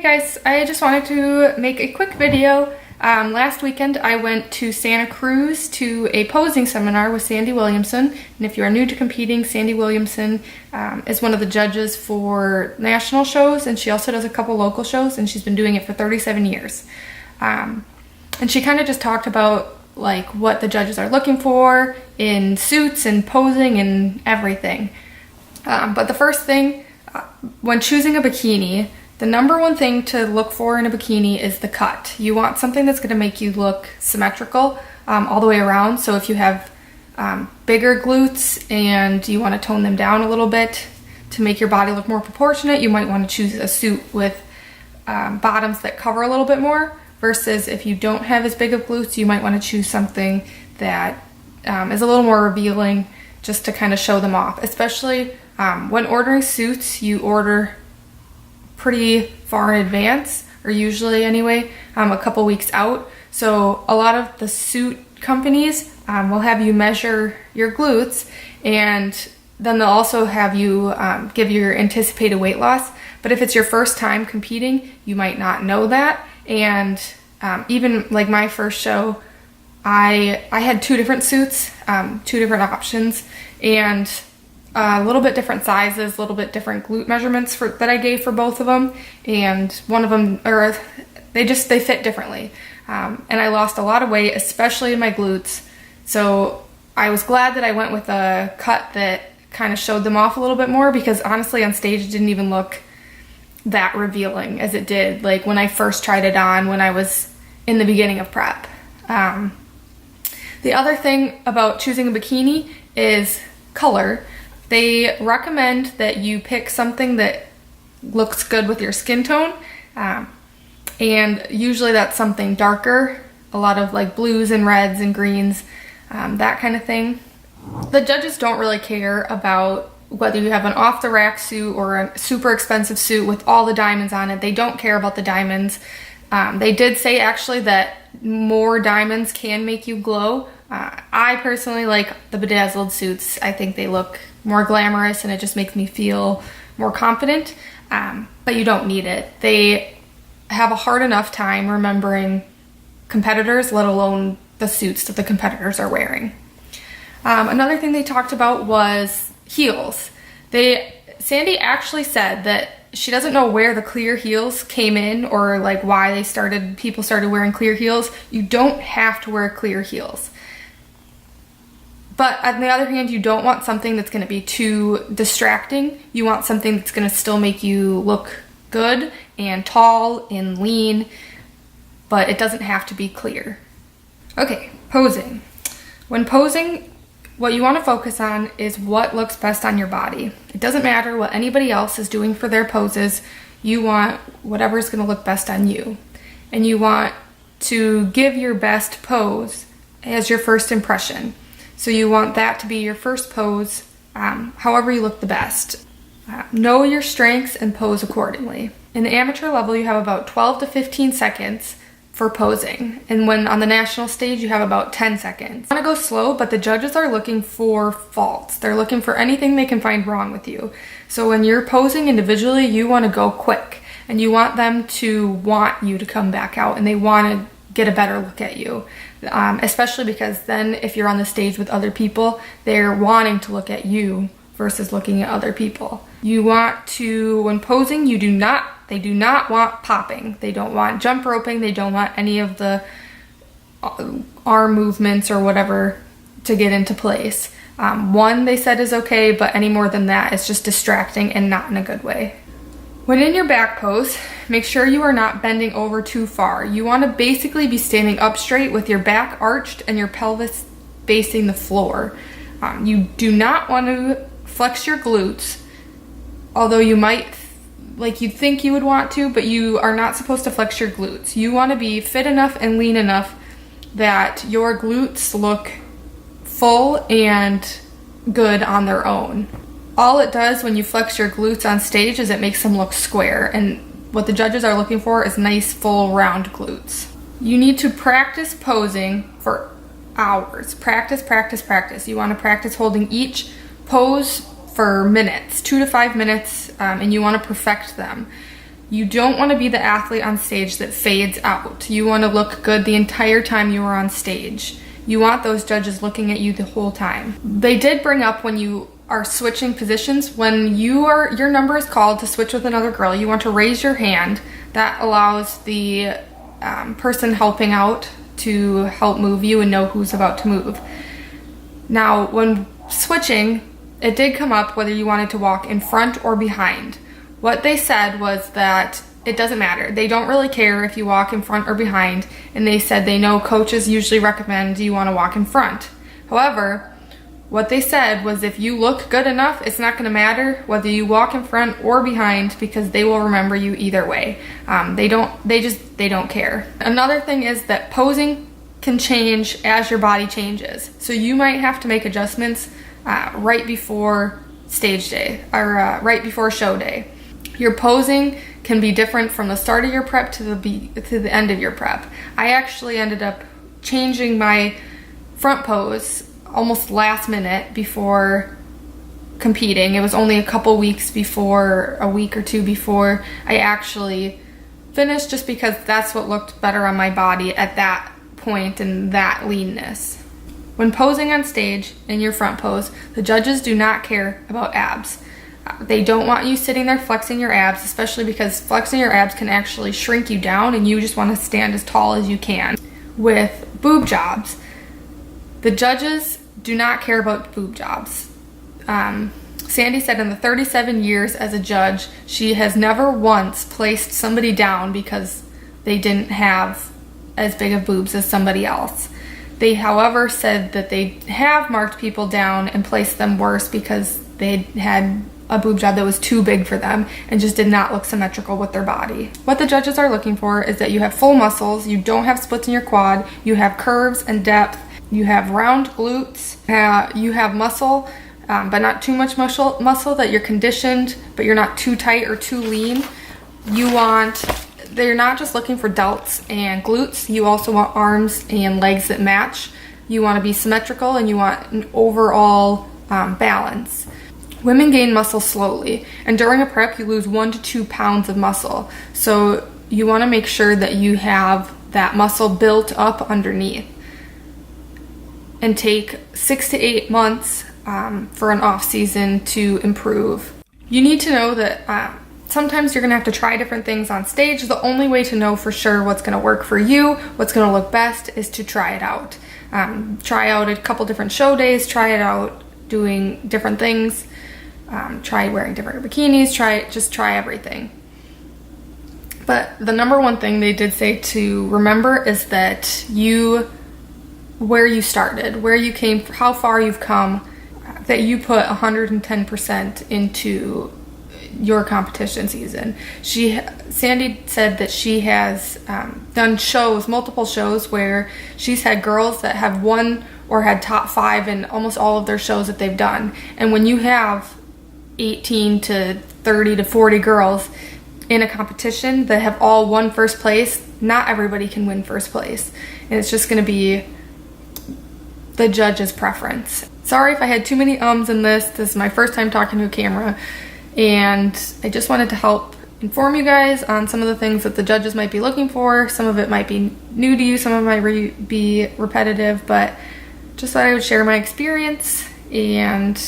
Hey guys, I just wanted to make a quick video. Last weekend I went to Santa Cruz to a posing seminar with Sandy Williamson, and if you are new to competing, Sandy Williamson is one of the judges for national shows, and she also does a couple local shows, and she's been doing it for 37 years. And she kind of just talked about like what the judges are looking for in suits and posing and everything. But the first thing, when choosing a bikini, the number one thing to look for in a bikini is the cut. You want something that's going to make you look symmetrical all the way around. So if you have bigger glutes and you want to tone them down a little bit to make your body look more proportionate, you might want to choose a suit with bottoms that cover a little bit more, versus if you don't have as big of glutes, you might want to choose something that is a little more revealing, just to kind of show them off. Especially when ordering suits, you order pretty far in advance, or usually anyway, a couple weeks out. So a lot of the suit companies will have you measure your glutes, and then they'll also have you give your anticipated weight loss. But if it's your first time competing, you might not know that. And even like my first show, I had two different suits, two different options, and a little bit different sizes, a little bit different glute measurements that I gave for both of them, and one of them, or they fit differently. And I lost a lot of weight, especially in my glutes. So I was glad that I went with a cut that kind of showed them off a little bit more, because honestly on stage it didn't even look that revealing as it did like when I first tried it on when I was in the beginning of prep. The other thing about choosing a bikini is color. They recommend that you pick something that looks good with your skin tone, and usually that's something darker, a lot of like blues and reds and greens, that kind of thing. The judges don't really care about whether you have an off-the-rack suit or a super expensive suit with all the diamonds on it. They don't care about the diamonds. They did say actually that more diamonds can make you glow. I personally like the bedazzled suits. I think they look more glamorous and it just makes me feel more confident, but you don't need it. They have a hard enough time remembering competitors, let alone the suits that the competitors are wearing. Another thing they talked about was heels. Sandy actually said that she doesn't know where the clear heels came in, or like why people started wearing clear heels. You don't have to wear clear heels. But on the other hand, you don't want something that's going to be too distracting. You want something that's going to still make you look good and tall and lean, but it doesn't have to be clear. Okay, posing. When posing, what you want to focus on is what looks best on your body. It doesn't matter what anybody else is doing for their poses. You want whatever's going to look best on you. And you want to give your best pose as your first impression. So you want that to be your first pose, however you look the best. Know your strengths and pose accordingly. In the amateur level, you have about 12 to 15 seconds for posing. And when on the national stage, you have about 10 seconds. You want to go slow, but the judges are looking for faults. They're looking for anything they can find wrong with you. So when you're posing individually, you want to go quick. And you want them to want you to come back out, and they want to get a better look at you. Especially because then if you're on the stage with other people, they're wanting to look at you versus looking at other people. You want to, when posing, they do not want popping. They don't want jump roping. They don't want any of the arm movements or whatever to get into place. One they said is okay, but any more than that is just distracting and not in a good way. When in your back pose, make sure you are not bending over too far. You want to basically be standing up straight with your back arched and your pelvis facing the floor. You do not want to flex your glutes, although you might, you'd think you would want to, but you are not supposed to flex your glutes. You want to be fit enough and lean enough that your glutes look full and good on their own. All it does when you flex your glutes on stage is it makes them look square, and what the judges are looking for is nice, full, round glutes. You need to practice posing for hours. Practice, practice, practice. You want to practice holding each pose for minutes, 2 to 5 minutes, and you want to perfect them. You don't want to be the athlete on stage that fades out. You want to look good the entire time you are on stage. You want those judges looking at you the whole time. They did bring up when you are switching positions, when your number is called to switch with another girl, you want to raise your hand. That allows the person helping out to help move you and know who's about to move. Now, when switching, it did come up whether you wanted to walk in front or behind. What they said was that it doesn't matter. They don't really care if you walk in front or behind, and they said they know coaches usually recommend you want to walk in front. However, what they said was if you look good enough, it's not going to matter whether you walk in front or behind, because they will remember you either way. They don't care. Another thing is that posing can change as your body changes. So you might have to make adjustments right before stage day or right before show day. Your posing can be different from the start of your prep to the end of your prep. I actually ended up changing my front pose almost last minute before competing. It was only a couple weeks before, a week or two before I actually finished, just because that's what looked better on my body at that point and that leanness. When posing on stage in your front pose, the judges do not care about abs. They don't want you sitting there flexing your abs, especially because flexing your abs can actually shrink you down, and you just want to stand as tall as you can. With boob jobs, the judges do not care about boob jobs. Sandy said in the 37 years as a judge, she has never once placed somebody down because they didn't have as big of boobs as somebody else. They, however, said that they have marked people down and placed them worse because they had a boob job that was too big for them and just did not look symmetrical with their body. What the judges are looking for is that you have full muscles, you don't have splits in your quad, you have curves and depth, you have round glutes, you have muscle, but not too much muscle that you're conditioned, but you're not too tight or too lean. They're not just looking for delts and glutes, you also want arms and legs that match. You want to be symmetrical, and you want an overall balance. Women gain muscle slowly, and during a prep you lose 1 to 2 pounds of muscle. So you want to make sure that you have that muscle built up underneath, and take 6 to 8 months for an off season to improve. You need to know that sometimes you're gonna have to try different things on stage. The only way to know for sure what's gonna work for you, what's gonna look best, is to try it out. Try out a couple different show days, try it out doing different things, try wearing different bikinis, just try everything. But the number one thing they did say to remember is that where you started, where you came, how far you've come, that you put 110% into your competition season. Sandy said that she has done multiple shows where she's had girls that have won or had top 5 in almost all of their shows that they've done. And when you have 18 to 30 to 40 girls in a competition that have all won first place, not everybody can win first place. And it's just going to be the judge's preference. Sorry if I had too many ums in this. This is my first time talking to a camera, and I just wanted to help inform you guys on some of the things that the judges might be looking for. Some of it might be new to you, some of it might be repetitive, but just thought I would share my experience and